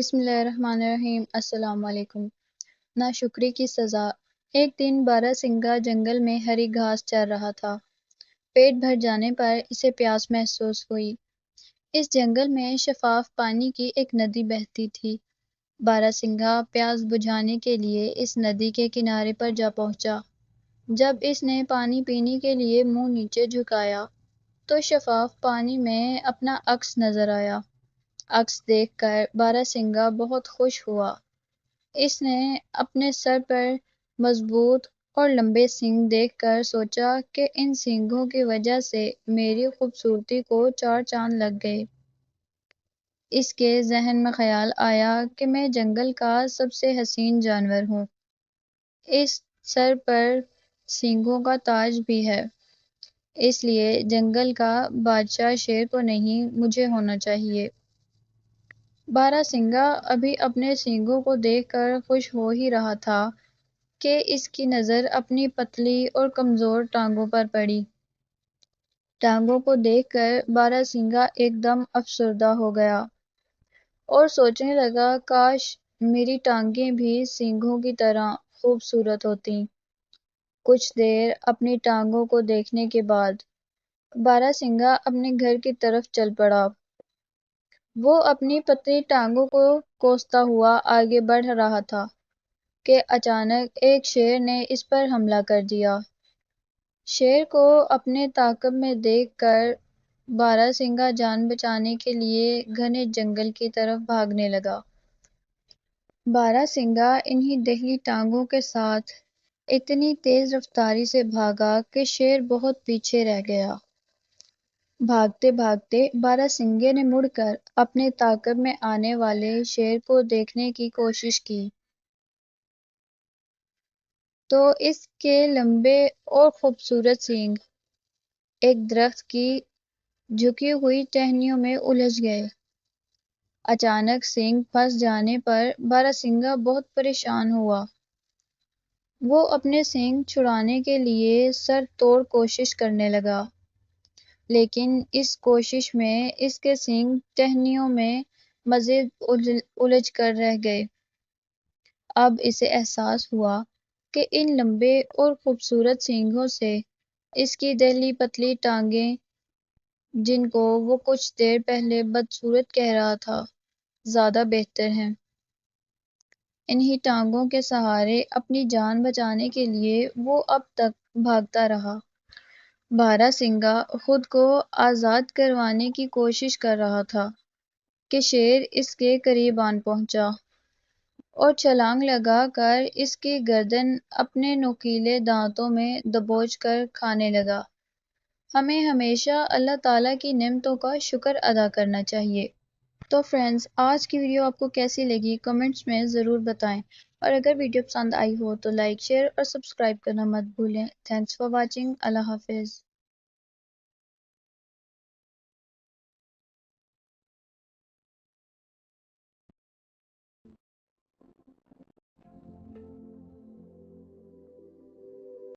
بسم اللہ الرحمن الرحیم۔ السلام علیکم۔ ناشکری کی سزا۔ ایک دن باراسنگھا جنگل میں ہری گھاس چر رہا تھا۔ پیٹ بھر جانے پر اسے پیاس محسوس ہوئی۔ اس جنگل میں شفاف پانی کی ایک ندی بہتی تھی۔ باراسنگھا پیاس بجھانے کے لیے اس ندی کے کنارے پر جا پہنچا۔ جب اس نے پانی پینے کے لیے منہ نیچے جھکایا تو شفاف پانی میں اپنا عکس نظر آیا۔ عکس دیکھ کر باراسنگھا بہت خوش ہوا۔ اس نے اپنے سر پر مضبوط اور لمبے سینگ دیکھ کر سوچا کہ ان سینگوں کی وجہ سے میری خوبصورتی کو چار چاند لگ گئے۔ اس کے ذہن میں خیال آیا کہ میں جنگل کا سب سے حسین جانور ہوں۔ اس سر پر سینگوں کا تاج بھی ہے، اس لیے جنگل کا بادشاہ شیر کو نہیں، مجھے ہونا چاہیے۔ باراسنگھا ابھی اپنے سینگوں کو دیکھ کر خوش ہو ہی رہا تھا کہ اس کی نظر اپنی پتلی اور کمزور ٹانگوں پر پڑی۔ ٹانگوں کو دیکھ کر باراسنگھا ایک دم افسردہ ہو گیا اور سوچنے لگا، کاش میری ٹانگیں بھی سینگوں کی طرح خوبصورت ہوتیں۔ کچھ دیر اپنی ٹانگوں کو دیکھنے کے بعد باراسنگھا اپنے گھر کی طرف چل پڑا۔ وہ اپنی پتلی ٹانگوں کو کوستا ہوا آگے بڑھ رہا تھا کہ اچانک ایک شیر نے اس پر حملہ کر دیا۔ شیر کو اپنے تعاقب میں دیکھ کر باراسنگھا جان بچانے کے لیے گھنے جنگل کی طرف بھاگنے لگا۔ باراسنگھا انہی دہلی ٹانگوں کے ساتھ اتنی تیز رفتاری سے بھاگا کہ شیر بہت پیچھے رہ گیا۔ بھاگتے بھاگتے باراسنگھا نے مڑ کر اپنے تعاقب میں آنے والے شیر کو دیکھنے کی کوشش کی تو اس کے لمبے اور خوبصورت سینگ ایک درخت کی جھکی ہوئی ٹہنیوں میں الجھ گئے۔ اچانک سینگ پھنس جانے پر باراسنگھا بہت پریشان ہوا۔ وہ اپنے سینگ چھڑانے کے لیے سر توڑ کوشش کرنے لگا، لیکن اس کوشش میں اس کے سینگ ٹہنیوں میں مزید الجھ کر رہ گئے۔ اب اسے احساس ہوا کہ ان لمبے اور خوبصورت سینگوں سے اس کی دہلی پتلی ٹانگیں، جن کو وہ کچھ دیر پہلے بدصورت کہہ رہا تھا، زیادہ بہتر ہیں۔ انہی ٹانگوں کے سہارے اپنی جان بچانے کے لیے وہ اب تک بھاگتا رہا۔ باراسنگھا خود کو آزاد کروانے کی کوشش کر رہا تھا کہ شیر اس کے قریب آن پہنچا اور چھلانگ لگا کر اس کی گردن اپنے نوکیلے دانتوں میں دبوچ کر کھانے لگا۔ ہمیں ہمیشہ اللہ تعالیٰ کی نعمتوں کا شکر ادا کرنا چاہیے۔ تو فرینڈز، آج کی ویڈیو آپ کو کیسی لگی کمنٹس میں ضرور بتائیں، اور اگر ویڈیو پسند آئی ہو تو لائک، شیئر اور سبسکرائب کرنا مت بھولیں۔ Thanks for watching. اللہ حافظ۔